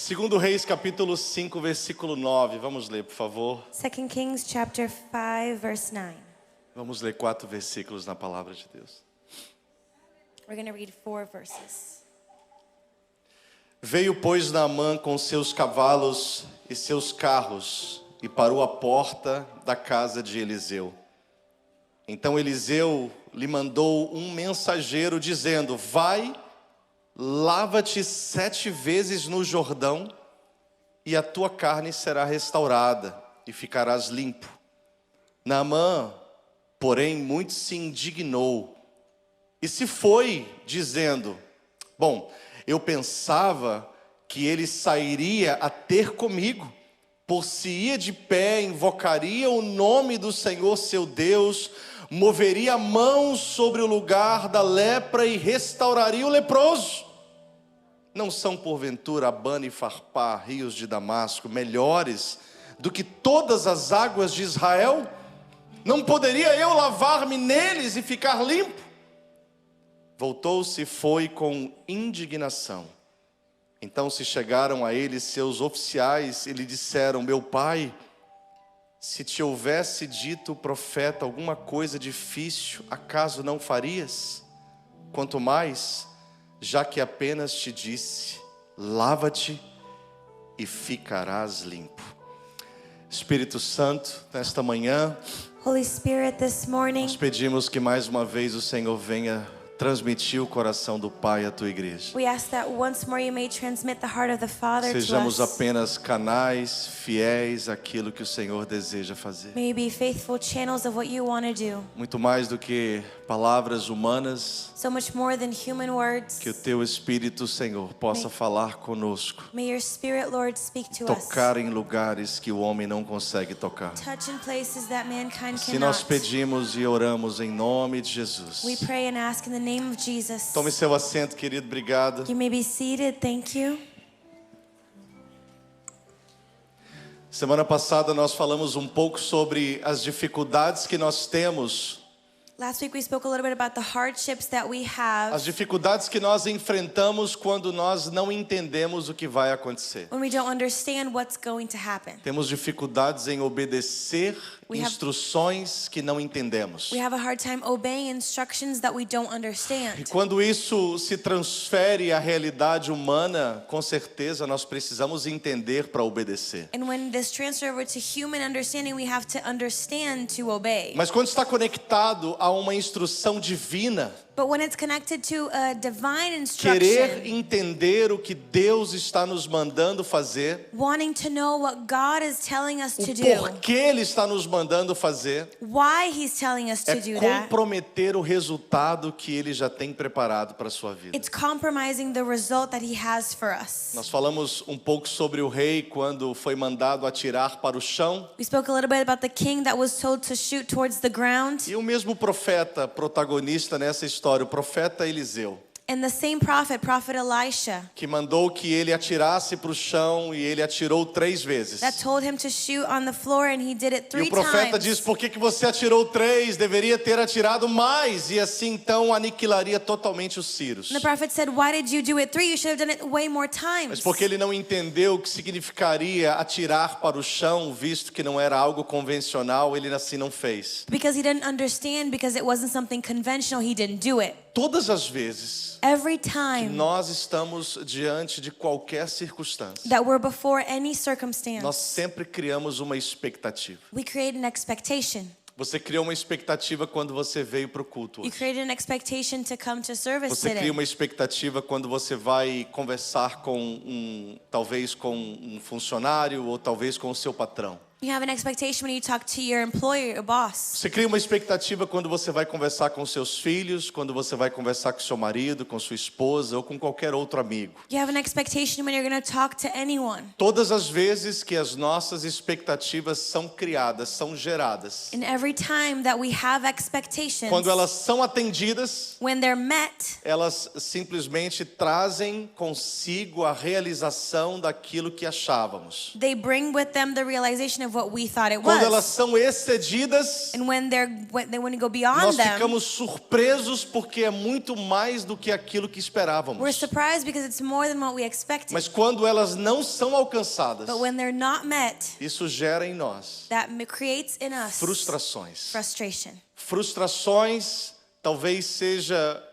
Segundo Reis, capítulo 5, versículo 9. Vamos ler, por favor. 2 Kings chapter 5 verse 9. Vamos ler 4 versículos na palavra de Deus. We're going to read 4 verses. Veio, pois, Naamã com seus cavalos e seus carros e parou à porta da casa de Eliseu. Então Eliseu lhe mandou um mensageiro dizendo: vai, lava-te 7 vezes no Jordão e a tua carne será restaurada e ficarás limpo. Naamã, porém, muito se indignou e se foi, dizendo: bom, eu pensava que ele sairia a ter comigo, por-se-ia de pé, invocaria o nome do Senhor seu Deus, moveria a mão sobre o lugar da lepra e restauraria o leproso. Não são porventura Abana e Farpá, rios de Damasco, melhores do que todas as águas de Israel? Não poderia eu lavar-me neles e ficar limpo? Voltou-se e foi com indignação. Então se chegaram a ele seus oficiais e lhe disseram: meu pai, se te houvesse dito o profeta alguma coisa difícil, acaso não farias? Quanto mais, já que apenas te disse: lava-te e ficarás limpo. Espírito Santo, nesta manhã, Holy Spirit, this morning, nós pedimos que mais uma vez o Senhor venha transmitir o coração do Pai à tua igreja. we ask that once more you may transmit the heart of the Father to Sejamos us. apenas canais fiéis àquilo que o Senhor deseja fazer. May you be faithful channels of what you want to do. Muito mais do que palavras humanas, So much more than human words. que o teu Espírito, Senhor, possa falar conosco. May your Spirit, Lord, speak to us. Tocar em lugares que o homem não consegue tocar. Touch in places that mankind Se nós cannot. pedimos e oramos em nome de Jesus. We pray and ask in the name of Jesus. Tome seu assento, querido, obrigado. You may be seated. Thank you. Semana passada nós falamos um pouco sobre as dificuldades que nós temos, Last week we spoke a little bit about the hardships that we have as dificuldades que nós enfrentamos quando nós não entendemos o que vai acontecer. when we don't understand what's going to happen. Temos dificuldades em obedecer We have- instruções que não entendemos. We have a hard time obeying instructions that we don't E understand. quando isso se transfere à realidade humana, com certeza nós precisamos entender para obedecer. And when this transfer over to human understanding, we have to understand to obey. Mas quando está conectado a uma instrução divina, But when it's connected to a divine querer instruction, entender o que Deus está nos mandando fazer, wanting to know what God is telling us o to do, porquê Ele está nos mandando fazer, why He's telling us é to do that, comprometer o resultado que Ele já tem preparado para a sua vida. it's compromising the result that He has for us. Nós falamos um pouco sobre o rei quando foi mandado atirar para o chão, We spoke a little bit about the king that was told to shoot towards the ground, e o mesmo profeta protagonista nessa história, o profeta Eliseu, and the same prophet, Prophet Elisha, que mandou que ele atirasse para o chão, e ele atirou 3 vezes. that told him to shoot on the floor, and he did it E 3 o profeta times. diz: por que você atirou 3? Deveria ter atirado mais, e assim então aniquilaria totalmente os sírios. And the prophet said, why did you do it 3? You should have done it way more times. Mas porque ele não entendeu o que significaria atirar para o chão, visto que não era algo convencional, ele assim não fez. Because he didn't understand, because it wasn't something conventional, he didn't do it. Todas as vezes Every que time nós estamos diante de qualquer circunstância, that we're before any nós circumstance, sempre criamos uma expectativa. we create an expectation. Você criou uma expectativa quando você veio para o culto You hoje. created an expectation to come to service Você cria today. uma expectativa quando você vai conversar talvez com um funcionário, ou talvez com o seu patrão. You have an expectation when you talk to your employer, your boss. Você cria uma expectativa quando você vai conversar com seus filhos, quando você vai conversar com seu marido, com sua esposa ou com qualquer outro amigo. You have an expectation when you're going to talk to anyone. Todas as vezes que as nossas expectativas são criadas, são geradas, And every time that we have expectations, quando elas são atendidas, when they're met, elas simplesmente trazem consigo a realização daquilo que achávamos. they bring with them the realization of what we thought it Quando elas was. são excedidas, And when they want to go nós beyond them, ficamos surpresos porque é muito mais do que aquilo que we're esperávamos. surprised because it's more than what we expected. Mas quando elas não são alcançadas, But when they're not met, isso gera em nós that creates in us frustrações. frustration. Frustrações talvez seja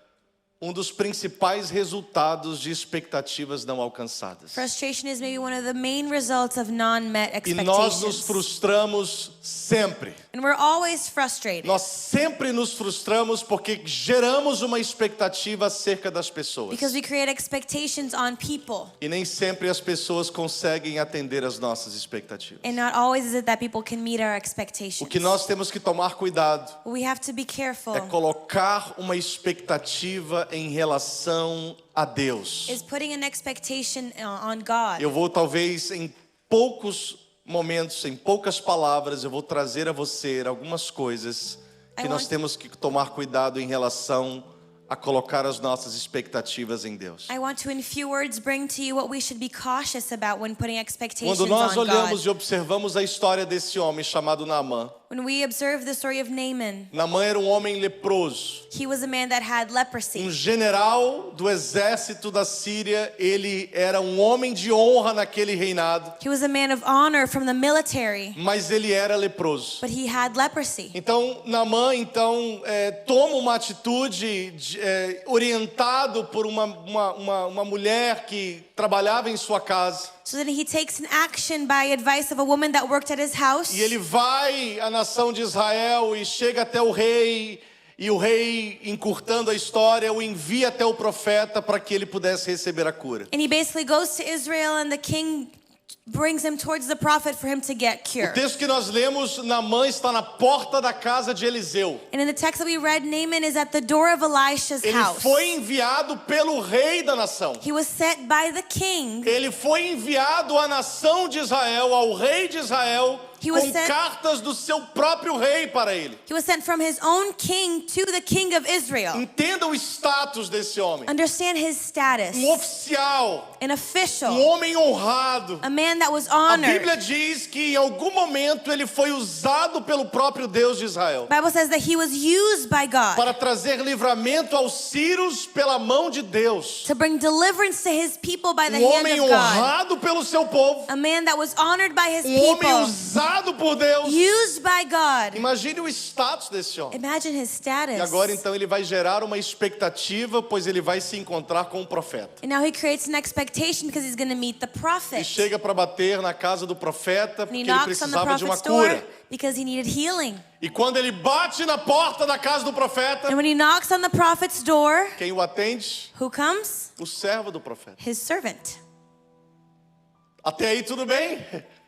um dos principais resultados de expectativas não alcançadas. Frustration is maybe one of the main results of non-met E nós nos expectations. frustramos sempre. And we're always frustrated Nós sempre nos frustramos porque geramos uma expectativa acerca das pessoas. because we create expectations on people. E nem sempre as pessoas conseguem atender às nossas expectativas. And not always is it that people can meet our O expectations. que nós temos que tomar cuidado We have to be careful é colocar uma expectativa em relação a Deus. is putting an expectation on God. Eu vou talvez em poucos momentos, em poucas palavras, eu vou trazer a você algumas coisas que nós temos que tomar cuidado em relação a colocar as nossas expectativas em Deus. I want to, in few words, bring to you what we should be cautious about when putting expectations Quando nós on olhamos God. e observamos a história desse homem chamado Naamã, When we observe the story of Naaman, Naamã era um homem leproso, he was a man that had um leprosy. general do exército da Síria, ele era um homem de honra naquele reinado, He was a man of honor from the military, mas ele era leproso. but he had leprosy. Então, Naamã, toma uma atitude orientado por uma mulher que trabalhava em sua casa. So then he takes an action by advice of a woman that worked at his house. E ele vai à nação de Israel e chega até o rei. E o rei, encurtando a história, o envia até o profeta para que ele pudesse receber a cura. And he basically goes to Israel, and the king brings him towards the prophet for him to get O cured. texto que nós lemos, Naamã está na porta da casa de Eliseu. And in the text that we read, Naaman is at the door of Elisha's Ele house. foi enviado pelo rei da nação. He was sent by the king. Ele foi enviado à nação de Israel, ao rei de Israel, He was com sent- cartas do seu próprio rei para ele. He was sent from his own king to the king of Israel. Entenda o status desse homem. Understand his status. Oficial, An official. homem honrado. A man that was A honored. Bíblia diz que em algum momento ele foi usado pelo próprio Deus de Israel The Bible says that he was used by God para trazer livramento aos sírios pela mão de Deus. to bring deliverance to his people by the hand Homem of God. honrado pelo seu povo. A man that was honored by his Homem people. usado por Deus. Used by God. Imagine o status desse homem. Imagine his status. E agora então ele vai gerar uma expectativa, pois ele vai se encontrar com o profeta. And now he creates an expectation because he's going to meet the E prophet. chega para bater na casa do profeta And porque he ele knocks on the precisava de uma prophet's door cura. because he needed healing. E quando ele bate na porta da casa do profeta, And when he knocks on the prophet's door, quem o atende? who comes? O servo do profeta. His servant. Até aí tudo bem?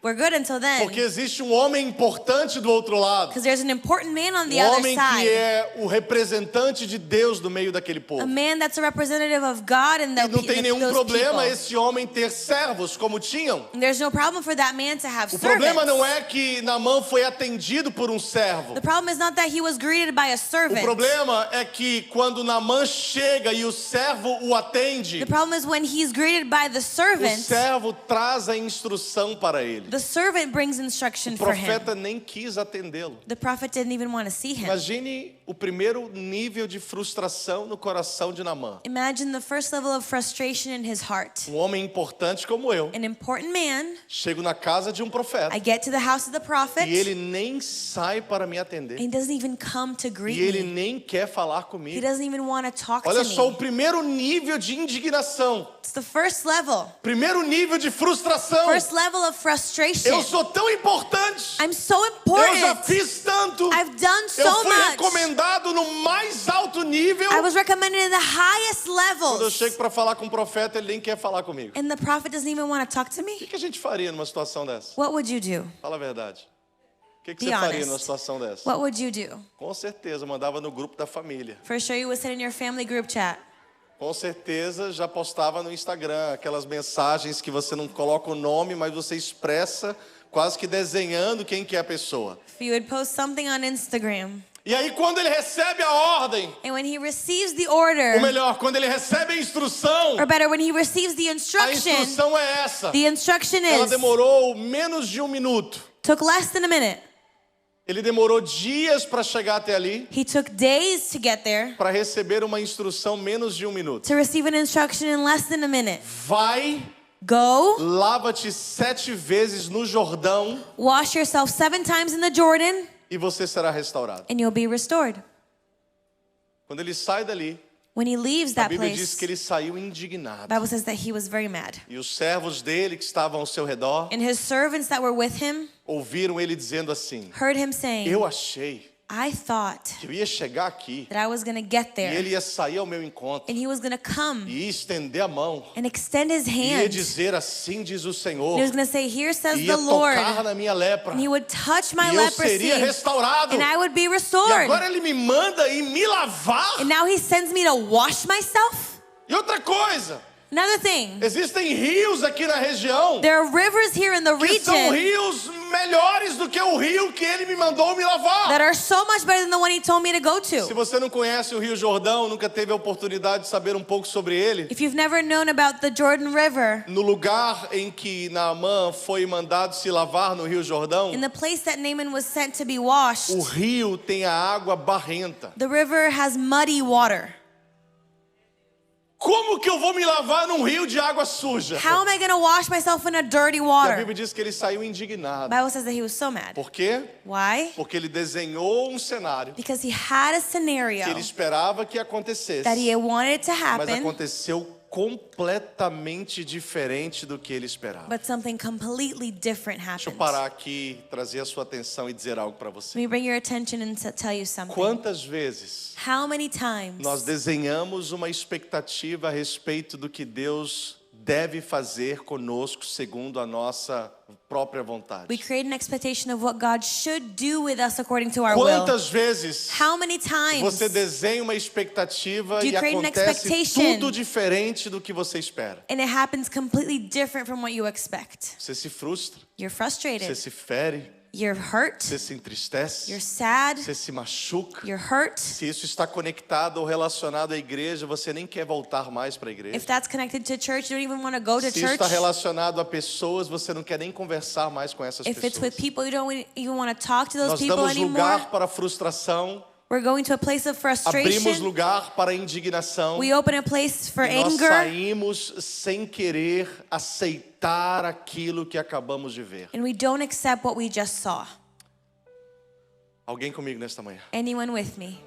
We're good until then. Porque existe um homem importante do outro lado. Because there's an important man on the Um other homem que side. é o representante de Deus no meio daquele povo. A man that's a representative of God and E não tem nenhum those problema people. esse homem ter servos como tinham. And there's no problem for that man to have O servants. problema não é que Naamã foi atendido por um servo. The problem is not that he was greeted by a O servant. problema é que quando Naamã chega e o servo o atende, The problem is when he's greeted by the o servant, servo traz a instrução para ele. the servant brings instruction O for him. profeta nem quis atendê-lo. The prophet didn't even want to see him. Imagine o primeiro nível de frustração no coração de Naamã. Imagine the first level of frustration in his heart. Um homem importante como eu, An important man, chego na casa de um profeta I get to the house of the prophet, e ele nem sai para me and atender. he doesn't even come to greet E ele me. nem quer falar He comigo. doesn't even want to talk Olha to só o me. primeiro nível de indignação. It's the first level. Primeiro nível de frustração. First level of frustration. Eu sou tão importante. I'm so Eu já important. fiz tanto. I've done so Eu fui much. recomendado no mais alto nível. I was recommended in the highest Quando eu levels. chego para falar com o profeta, ele nem quer falar comigo. And the prophet doesn't even want to talk to O me. que a gente faria numa situação dessa? What would you do? Fala a verdade. O que Be você faria honest. numa situação dessa? What would you do? Com certeza, mandava no grupo da família. For sure you would send in your family group chat. Com certeza, já postava no Instagram aquelas mensagens que você não coloca o nome, mas você expressa quase que desenhando quem que é a pessoa. You would post something on Instagram. E aí quando ele recebe a ordem, And when he receives the ou order, melhor, quando ele recebe a instrução, or better, when he receives the a instruction, instrução é essa. the instruction Ela is, demorou menos de 1 minuto. took less than a minute. Ele demorou dias para chegar até ali, He took days to get there, para receber uma instrução menos de 1 minuto. to receive an instruction in less than a minute. Vai, Go, lava-te 7 vezes no Jordão wash yourself 7 times in the Jordan, e você será restaurado. and you'll be restored. Quando ele sai dali, When he leaves a that Bíblia diz place, que ele saiu the indignado. Bible says that he was very mad. E os servos dele que estavam ao seu redor And his servants that were with him ouviram ele dizendo assim: heard him saying, eu achei I thought que eu ia chegar aqui that I was going to get e there, ele ia sair ao meu encontro and he was going to come e ia estender a mão and extend his e ia hand. dizer assim diz o Senhor, And he was going to say, here says e ia the Lord. tocar na minha lepra And he would touch my e eu seria leprosy, restaurado. and I would be E restored. agora ele me manda ir me lavar. And now he sends me to wash myself. E outra coisa, Another thing, existem rios aqui na região there are rivers here in the que são region rios melhores do que o rio que ele me mandou me lavar. that are so much better than the one he told me to go Se to. você não conhece o Rio Jordão, nunca teve a oportunidade de saber um pouco sobre ele, If you've never known about the Jordan River, no lugar em que Naamã foi mandado se lavar no Rio Jordão, in the place that Naaman was sent to be washed, o rio tem a água barrenta. the river has muddy water. Como que eu vou me lavar num rio de água suja? How am I going to wash myself in a dirty E a water? Bíblia diz que ele saiu The indignado. Bible says that he was so mad. Por quê? Why? Porque ele desenhou um cenário Because he had a que scenario ele esperava que acontecesse, that he wanted to mas happen, aconteceu completamente diferente do que ele esperava. but something completely different Deixa eu happened. parar aqui, trazer a sua atenção e dizer algo para Let você. me bring your attention and tell you something. Quantas vezes How many times nós desenhamos uma expectativa a respeito do que Deus deve fazer conosco segundo a nossa própria vontade? we create an expectation of what God should do with us according to our will? Quantas vezes How many times você desenha uma expectativa Do you e create an acontece expectation? tudo diferente do que você espera? and it happens completely different from what you expect? Você se frustra, You're você frustrated. se fere, You're hurt. você se entristece, You're sad. você se machuca. You're hurt. Se isso está conectado ou relacionado à igreja, você nem quer voltar mais para a igreja. If that's connected to church, you don't even want to go to Se isso church. está relacionado a pessoas, você não quer nem conversar mais com essas If it's with pessoas. people, you don't even want to talk to those Nós people damos anymore. lugar para a frustração, We're going to a place of abrimos frustration. lugar para a indignação. We open a place for E nós anger. saímos sem querer aceitar aquilo que acabamos de ver. And we don't accept what we just saw. Alguém comigo nesta manhã? Anyone with me?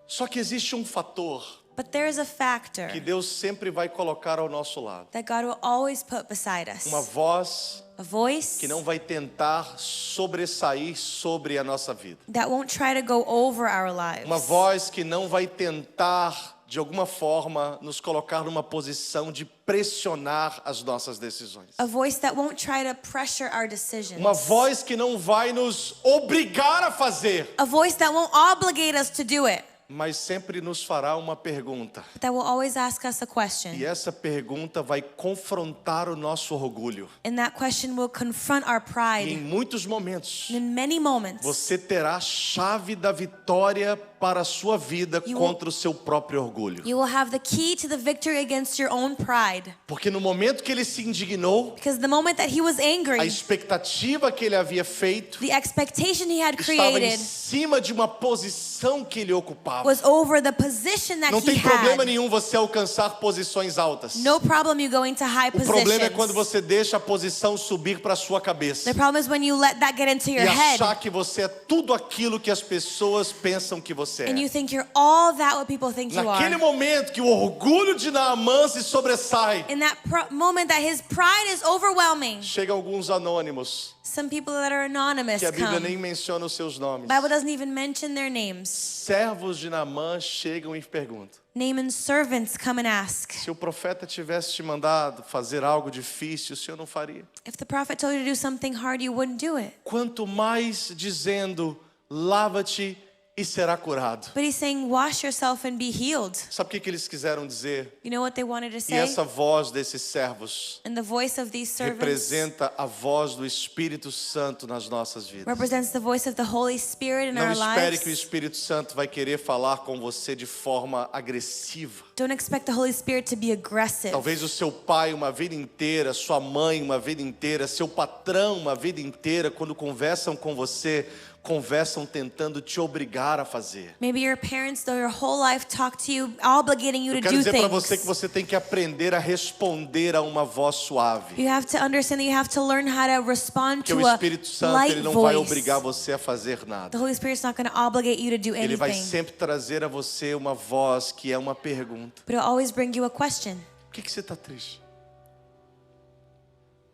Só que existe um fator But there is a factor que Deus sempre vai colocar ao nosso lado. that God will always put beside us. Uma voz A voice que não vai tentar sobressair sobre a nossa vida. that won't try to go over our lives. Uma voz que não vai tentar, de alguma forma, nos colocar numa posição de pressionar as nossas decisões. A voice that won't try to pressure our decisions. Uma voz que não vai nos obrigar a fazer, A voice that won't obligate us to do it, mas sempre nos fará uma pergunta. but that will always ask us a question. E essa pergunta vai confrontar o nosso orgulho. And that question will confront our E em pride. muitos momentos, And in many moments, você terá a chave da vitória para a sua vida You will- contra o seu próprio orgulho. you will have the key to the victory against your own pride. Porque no momento que ele se indignou, Because the moment that he was a angry, expectativa que ele havia feito the expectation he had estava em created cima de uma posição que ele ocupava. was over the position that Não he tem problema had. nenhum você alcançar posições altas. No problem you go into high O problema é positions. quando você deixa a posição subir para a sua cabeça The problem is when you let that get into e your head achar que você é tudo aquilo que as pessoas pensam que você and you é. think you're all that what people think you Naquele are. momento que o orgulho de Naamã se sobressai, In that moment that his pride is overwhelming, chegam alguns anônimos some people that are anonymous que a Bíblia nem come. menciona os seus nomes. The Bible doesn't even mention their names. Servos de Naamã chegam e perguntam: Naaman's servants come and ask, se o profeta tivesse te mandado fazer algo difícil, o senhor não faria? if the prophet told you to do something hard, you wouldn't do it. Quanto mais dizendo, lava-te e será curado. But he's saying, wash yourself and be healed. Sabe o que eles quiseram dizer? You know what they wanted to E say? essa voz desses servos And the voice of these servants representa a voz do Espírito Santo nas nossas vidas. represents the voice of the Holy Spirit in Não our espere que o lives. Espírito Santo vai querer falar com você de forma agressiva. Don't expect the Holy Spirit to be aggressive. Talvez o seu pai uma vida inteira, sua mãe uma vida inteira, seu patrão uma vida inteira, quando conversam com você, conversam tentando te obrigar a fazer. Maybe your parents, though your whole life, talk to you, obligating you to Eu quero do dizer para você que things. você tem que aprender a responder a uma voz suave. You have to understand that you have to learn how to respond Porque o to a Espírito Santo light ele não vai voice. obrigar você a fazer nada. The Holy Spirit's not going to obligate you to do Ele vai anything, sempre trazer a você uma voz que é uma pergunta. but it'll always bring you a question. Por que você está triste?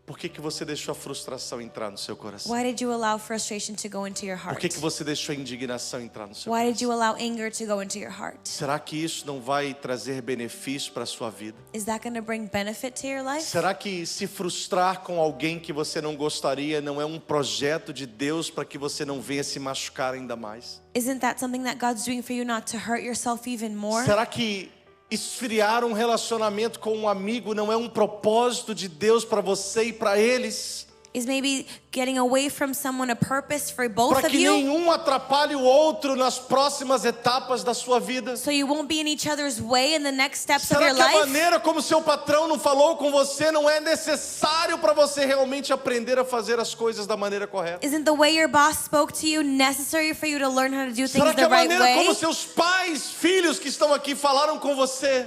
Por que você deixou a frustração entrar no seu coração? Why did you allow frustration to go into your Por heart? que você deixou a indignação entrar no seu Why coração? did you allow anger to go into your heart? Será que isso não vai trazer benefício para a sua vida? Is that going to bring benefit to your life? Será que se frustrar com alguém que você não gostaria não é um projeto de Deus para que você não venha se machucar ainda mais? Isn't that something that God's doing for you not to hurt yourself even more? Será que esfriar um relacionamento com um amigo não é um propósito de Deus para você e para eles? Is maybe getting away from someone a purpose for both Para of que you? nenhum atrapalhe o outro nas próximas etapas da sua vida? So you won't be in each other's way in the next steps of Será your que a life? maneira como seu patrão não falou com você não é necessário para você realmente aprender a fazer as coisas da maneira correta? Isn't the way your boss spoke to you necessary for you to learn how to do Será things que the a right maneira como way? seus pais, filhos que estão aqui falaram com você,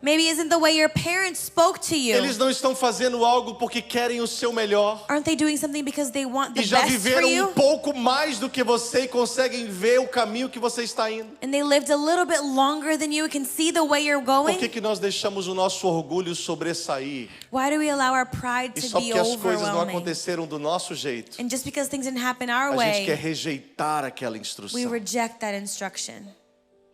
Maybe isn't the way your parents spoke to you? eles não estão fazendo algo porque querem o seu melhor? Aren't they doing something because they want the E já best for viveram you? um pouco mais do que você e conseguem ver o caminho que você está indo? And they lived a little bit longer than you and can see the way you're Por going? que nós deixamos o nosso orgulho sobressair? Why do we allow our pride E to só be porque as coisas não overwhelming? aconteceram do nosso jeito, And just because things didn't happen our a gente quer way, rejeitar aquela we instrução. reject that instruction.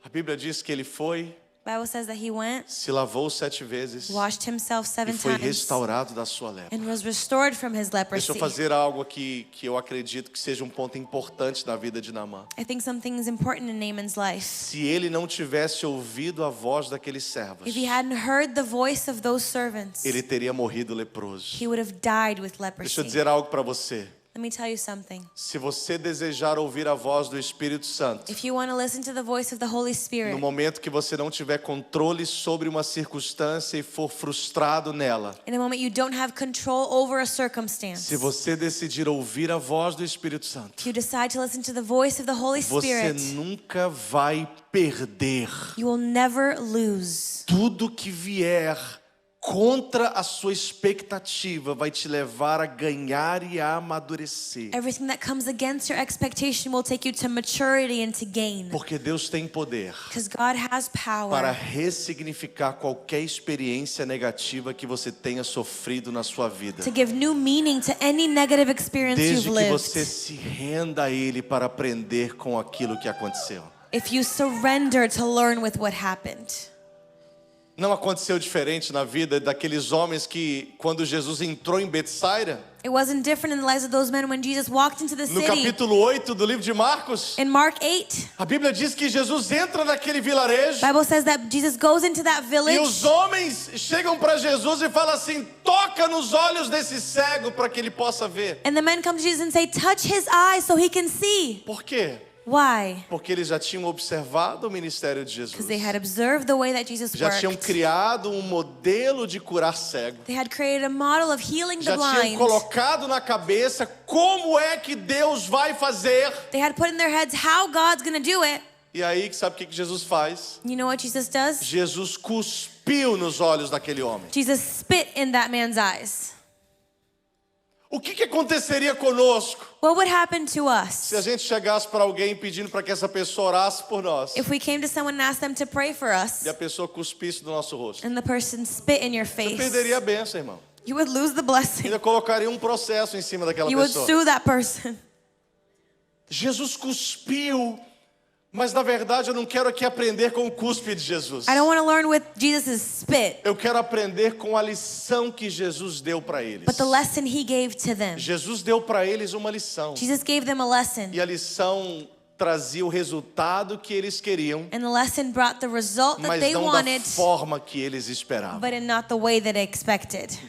A Bíblia diz que ele foi, Bible says that he went, se lavou 7 vezes washed himself e 7 foi times, restaurado da sua lepra. and was restored from his Deixa leprosy. eu fazer algo aqui que eu acredito que seja um ponto importante na vida de Naamã. I think something is important in Naaman's life. Se ele não tivesse ouvido a voz daqueles servos, If he hadn't heard the voice of those servants, ele teria morrido leproso. he would have died with Deixa eu leprosy. dizer algo para você. Let me tell you something. Se você desejar ouvir a voz do Espírito Santo, If you want to listen to the voice of the Holy no Spirit, momento que você não tiver controle sobre uma circunstância e for frustrado nela, in a moment you don't have control over a se circumstance, você decidir ouvir a voz do Espírito Santo, if you decide to listen to the voice of the Holy você Spirit, nunca vai perder. you will never lose. Tudo que vier contra a sua expectativa vai te levar a ganhar e a amadurecer. Everything that comes against your expectation will take you to maturity and to gain. Porque Deus tem poder Because God has para power ressignificar qualquer experiência negativa que você tenha sofrido na sua vida. to give new meaning to any negative experience Desde you've que você lived. se renda a Ele para aprender com aquilo que aconteceu. If you surrender to learn with what happened. Não aconteceu diferente na vida daqueles homens que, quando Jesus entrou em Betsaida, It wasn't different in the lives of those men when Jesus walked into the no city. capítulo 8 do livro de Marcos, In Mark 8, a Bíblia diz que Jesus entra naquele vilarejo Bible says that Jesus goes into that e village os homens chegam para Jesus e falam assim: toca nos olhos desse cego para que ele possa ver. and the men come to Jesus and say, touch his eyes so he can see. Por quê? Why? Porque eles já tinham observado o ministério de Jesus. Because they had observed the way that Jesus Já tinham worked. criado um modelo de curar cego. They had created a model of healing the Já tinham blind. colocado na cabeça como é que Deus vai fazer. They had put in their heads how God's going to do it. E aí, sabe o que Jesus faz? You know what Jesus does? Jesus cuspiu nos olhos daquele homem. Jesus spit in that man's eyes. O que aconteceria conosco What would happen to se a us gente chegasse para alguém pedindo para que essa pessoa orasse por nós if we came to someone and asked them to pray for us e a pessoa cuspisse no nosso rosto? and the person spit in your Você face? perderia a bênção, irmão. You would lose the blessing. Ainda colocaria um processo em cima daquela You would pessoa. sue that person. Jesus cuspiu, mas na verdade eu não quero aqui aprender com o cuspe de Jesus. I don't want to learn with Jesus' spit, Eu quero aprender com a lição que Jesus deu para eles. but the lesson he gave to them. Jesus deu para eles uma lição. Jesus gave them a lesson. E a lição trazia o resultado que eles queriam, And the lesson brought the result that mas they não wanted, da forma que eles esperavam. but in not the way that they expected.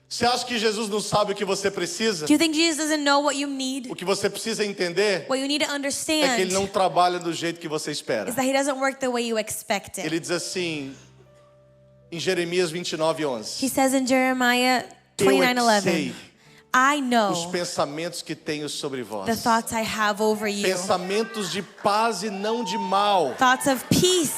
Você acha que Jesus não sabe o que você precisa? Do you think Jesus doesn't know what you need? O que você precisa entender What you need to é que understand ele não trabalha do jeito que você espera. is that he doesn't work the way you expect it. Ele diz assim, em Jeremias 29:11. He says in Jeremiah Eu é que 29:11, sei I os know pensamentos que tenho sobre vós. the thoughts I have over you, Pensamentos de paz e não de mal, thoughts of peace,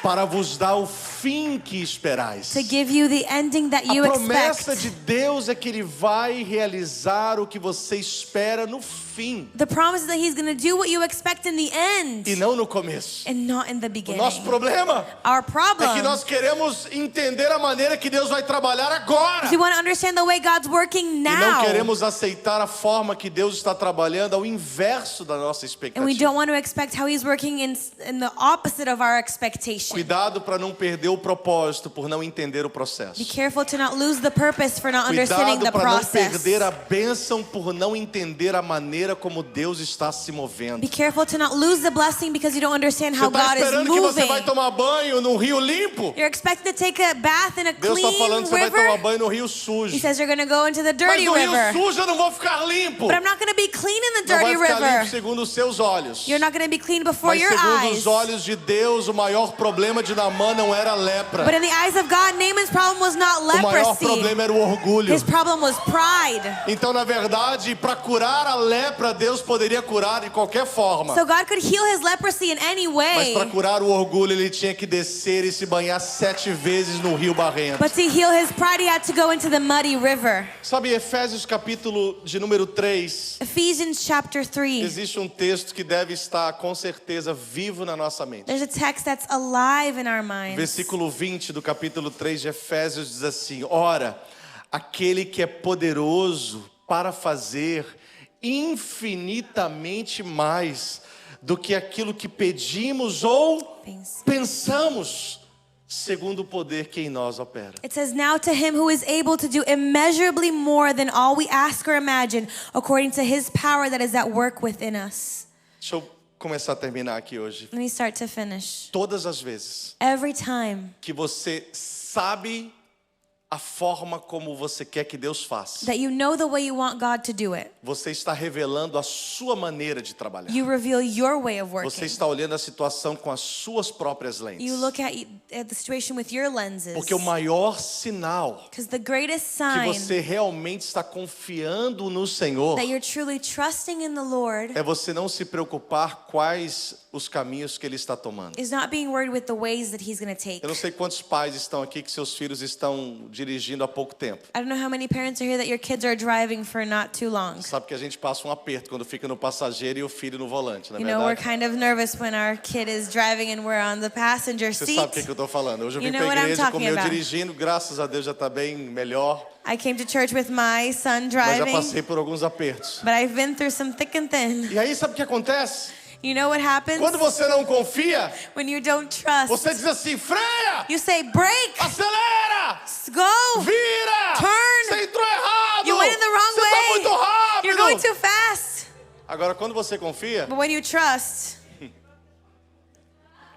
para vos dar o fim que esperais. to give you the ending that you A promessa expect. de Deus é que Ele vai realizar o que você espera no fim The promise is that he's going to do what you expect in the end e não no começo. and not in the O beginning. nosso problema Our é que problem nós queremos entender a maneira que Deus vai trabalhar agora. is we want to understand the way God's working E não now. queremos aceitar a forma que Deus está trabalhando ao inverso da nossa And we expectativa. don't want to expect how he's working in the opposite of our expectation. Cuidado para não perder o propósito por não entender o Be processo. careful to not lose the purpose for not understanding Cuidado the para não process. perder a bênção por não entender a maneira como Deus está se movendo. Be careful to not lose the blessing because you don't understand Você how está God is esperando que você moving. vai tomar banho num rio limpo? You're expected to take a bath in a Deus está clean falando que você vai tomar river. banho no rio He sujo. says you're going to go into the Mas dirty no rio river. sujo eu não vou ficar limpo. But I'm not going to be clean in the Não vai dirty ficar limpo river. segundo os seus olhos. You're not going to be clean before Mas your segundo eyes. os olhos de Deus, o maior problema de Naamã não era a lepra. But in the eyes of God, Naaman's problem was not O maior leprosy. problema era o orgulho. His problem was pride. Então, na verdade, para curar a lepra, Deus poderia curar de qualquer forma. So God could heal his leprosy in any Mas para way. curar o orgulho, ele tinha que descer e se banhar 7 vezes no rio barrento. But to heal his pride, he had to go into the muddy river. Sabe, Efésios capítulo de número 3, Ephesians chapter 3. existe um texto que deve estar com certeza vivo na nossa mente. There's a text that's alive in our minds. Versículo 20 do capítulo 3 de Efésios diz assim: Ora, aquele que é poderoso para fazer infinitamente mais do que aquilo que pedimos ou pensamos, segundo o poder que em nós opera. It says, now to him who is able to do immeasurably more than all we ask or imagine, according to his power that is at work within us. Deixa eu começar a terminar aqui hoje. Let me start to finish. Todas as vezes Every time que você sabe a forma como você quer que Deus faça, that you know the way you want God to do it, você está revelando a sua maneira de trabalhar. you reveal your way of Você working. está olhando a situação com as suas próprias lentes. You look at the situation with your lenses. Porque o maior sinal Because the greatest que sign você realmente está confiando no Senhor that you're truly trusting in the Lord é você não se preocupar quais os caminhos que Ele está tomando. is not being worried with the ways that he's going to take. Eu não sei quantos pais estão aqui que seus filhos estão dirigindo há pouco tempo. I don't know how many parents are here that your kids are driving for not too long. Sabe que a gente passa um aperto quando fica no passageiro e o filho no volante, não é You know, we're verdade? kind of nervous when our kid is driving and we're on the passenger Você seat. sabe o que eu estou falando. Hoje eu vim You para know a what I'm igreja com o talking meu about. dirigindo, graças a Deus já está bem melhor, I came to church with my son mas já driving, passei por alguns apertos. but I've been through some thick and thin. E aí sabe o que acontece? You know what happens Quando você não confia, when you don't trust? você diz assim, freia, You say, break, acelera, go, vira, Turn. você entrou errado, you went in the wrong você está muito way, rápido. you're going too fast. Agora, quando você confia, But when you trust,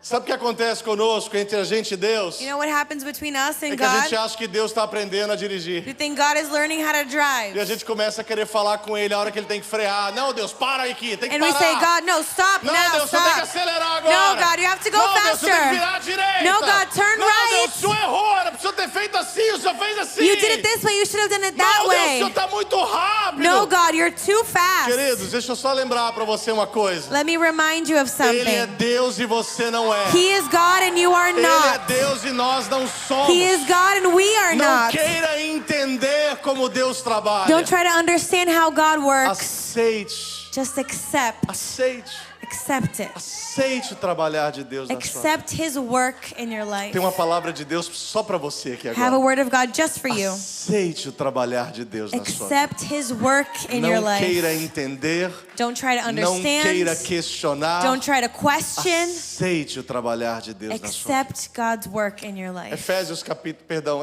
sabe o que acontece conosco, entre a gente e Deus? you know what happens between us É and que a gente God? acha que Deus está aprendendo a dirigir. You think God is learning how to E a drive. gente começa a querer falar com Ele a hora que Ele tem que frear. Não, Deus, para aí aqui, tem que And we say, parar. God, no, stop Não, now, Deus, você tem que stop. acelerar agora. No, God, you have to go Não, Deus, você tem que faster. virar à direita. No, God, turn Não, right. Deus, o senhor errou, era pra o senhor ter feito assim, o senhor fez assim. You did it this way, you should have done it that Não, Deus, o way. senhor está muito rápido. No, God, you're too fast. Queridos, deixa eu só lembrar para você uma coisa. Let me remind you of Ele é something. Deus e você não é. He is God and you are Ele é not. Deus e nós não somos. He is God and we are Não not. queira entender como Deus trabalha. Don't try to understand how God works. Aceite. Just accept. Aceite. Accept it. Aceite o trabalhar de Deus na sua vida. Accept His work in your life. Tem uma palavra de Deus só para você aqui Have a agora. word of God just for you. Aceite o trabalhar de Deus na sua vida. Accept His work in your Não queira life. entender, Don't try to não queira understand. questionar. Don't try to question. Aceite o trabalhar de Deus na sua vida. Accept God's work in your life. Efésios capítulo, perdão,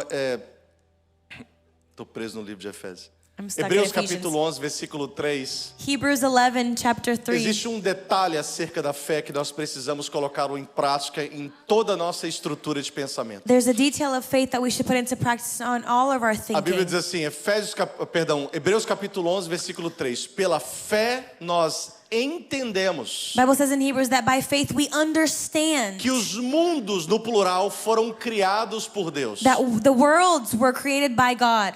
tô preso no livro de Efésios. I'm stuck Hebreus in Ephesians. capítulo 11, versículo 3. Hebrews 11, chapter 3. Existe um detalhe acerca da fé que nós precisamos colocá-lo em prática em toda a nossa estrutura de pensamento. There's a detail of faith that we should put into practice on all of our A Bíblia thinking. diz assim, Hebreus capítulo 11, versículo 3. Pela fé nós entendemos The Bible says in Hebrews that by faith we understand que os mundos, no plural, foram criados por Deus. that the worlds were created by God.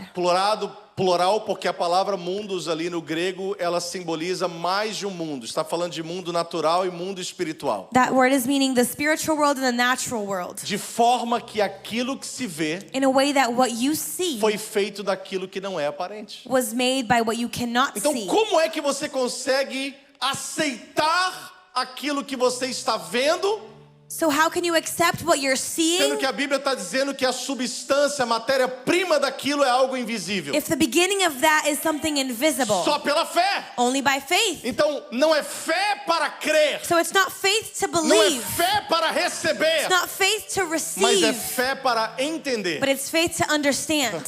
Plural, porque a palavra mundos ali no grego, ela simboliza mais de um mundo. Está falando de mundo natural e mundo espiritual. That word is meaning the spiritual world and the natural world. De forma que aquilo que se vê In a way that what you see foi feito daquilo que não é aparente. was made by what you cannot Então, see. como é que você consegue aceitar aquilo que você está vendo, So how can you accept what you're sendo seeing que a Bíblia está dizendo que a substância, a matéria-prima daquilo é algo invisível? if the beginning of that is something invisible? Só pela fé. Only by faith. Então, não é fé para crer, So it's not faith to não é believe. fé para receber, It's not faith to mas é receive. fé para entender. But it's faith to understand.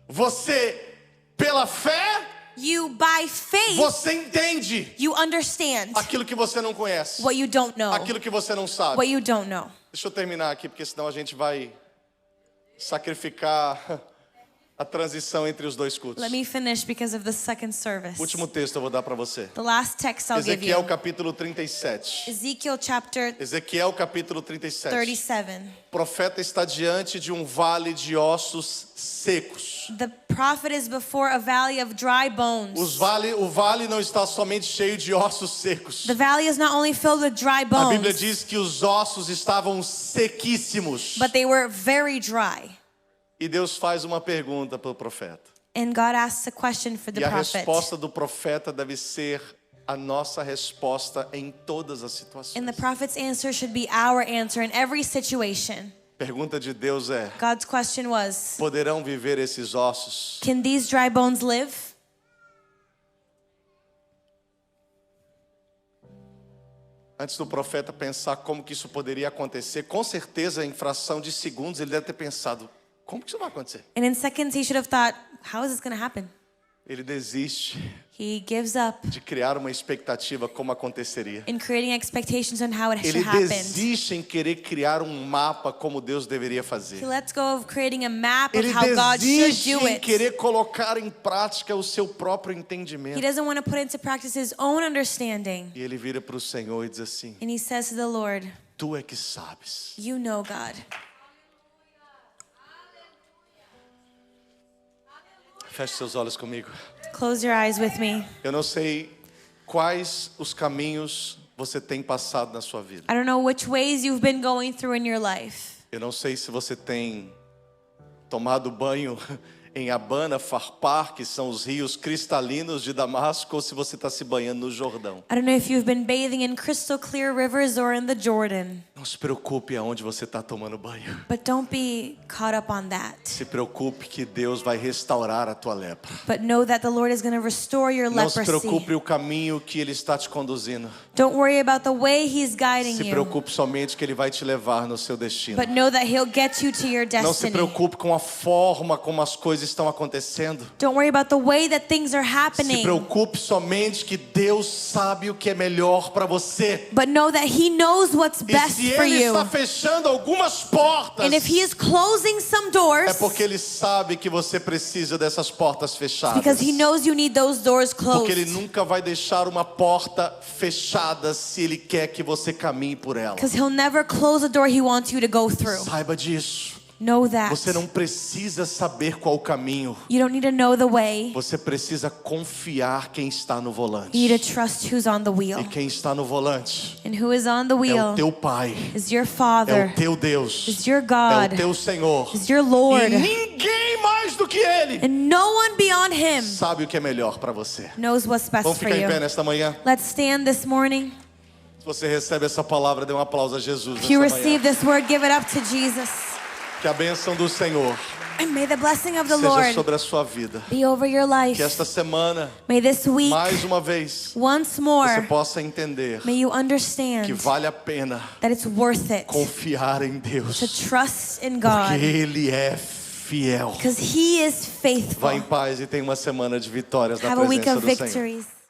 Você, pela fé, You, by faith, você entende you understand aquilo que você não conhece, what you don't know. aquilo que você não sabe. What you don't know. Deixa eu terminar aqui, porque senão a gente vai sacrificar a transição entre os dois cultos. Let me finish because of the second service. Último texto eu vou dar para você. The last text I'll give Ezequiel you. capítulo 37. Ezekiel chapter Ezequiel capítulo 37. 37. O profeta está diante de um vale de ossos secos. The prophet is before a valley of dry bones. O vale não está somente cheio de ossos secos. The valley is not only filled with dry A Bíblia bones, diz que os ossos estavam sequíssimos. but they were very dry. E Deus faz uma pergunta para o profeta. And God asks a question for the E a prophet. resposta do profeta deve ser a nossa resposta em todas as situações. And the prophet's answer should be our answer in every situation. Pergunta de Deus é: God's question was, poderão viver esses ossos? can these dry bones live? Antes do profeta pensar como que isso poderia acontecer, com certeza em fração de segundos ele deve ter pensado: como que isso vai acontecer? And in seconds he should have thought, how is this going to happen? Ele desiste He gives up de criar uma expectativa como aconteceria. in creating expectations on how it Ele should happen. desiste em querer criar um mapa como Deus deveria fazer. He lets go of creating a map of Ele how God should desiste do em it. querer colocar em prática o seu próprio He entendimento. doesn't want to put into practice his own understanding. E ele vira para o Senhor e diz assim: And he says to the Lord, tu é que sabes. you know, God. Feche seus olhos comigo. Close your eyes with me. Eu não sei quais os caminhos você tem passado na sua vida. I don't know which ways you've been going through in your life. Eu não sei se você tem tomado banho em Abana, Farpar, que são os rios cristalinos de Damasco, ou se você está se banhando no Jordão. I don't know if you've been bathing in crystal clear rivers or in the Jordan. Não se preocupe aonde você está tomando banho. But don't be caught up on that. Se preocupe que Deus vai restaurar a tua lepra. But know that the Lord is going to restore your Não se leprosy. preocupe o caminho que Ele está te conduzindo. Don't worry about the way He's guiding Se you. preocupe somente que Ele vai te levar no seu destino. But know that He'll get you to your Não se destiny. preocupe com a forma como as coisas estão acontecendo. Don't worry about the way that things are Se happening. preocupe somente que Deus sabe o que é melhor para você. But know that He knows what's E best se for Ele you. está fechando algumas portas, And if He is closing some doors, é porque Ele sabe que você precisa dessas portas fechadas. because He knows you need those doors Porque Ele closed. nunca vai deixar uma porta fechada se Ele quer que você caminhe por ela. Because He'll never close a door He wants you to go through. Saiba disso. Know that. Você não precisa saber qual o caminho. You don't need to know the way. Você precisa confiar quem está no volante. You need to trust who's on the wheel. E quem está no volante And who is on the é o wheel teu Pai, is your é Father, o teu Deus, is your é o God, teu Senhor. is your E Lord. ninguém mais do que Ele And no one beyond Him sabe o que é melhor para você. knows what's best Vamos for ficar em pé you. nesta manhã? Let's stand this morning. Se você recebe essa palavra, dê um aplauso a Jesus If you nesta receive manhã. this word, give it up to Jesus. Que a bênção do Senhor And may the blessing of the seja Lord sobre a sua vida. be over your life. Que esta semana, May this week, mais uma vez, once você more, possa entender may you que understand vale a pena that it's worth it confiar em to Deus. trust in Porque God. Ele é fiel. Because He is faithful. Vá em paz e tenha uma semana de vitórias na Have a week presença of do Senhor. victories.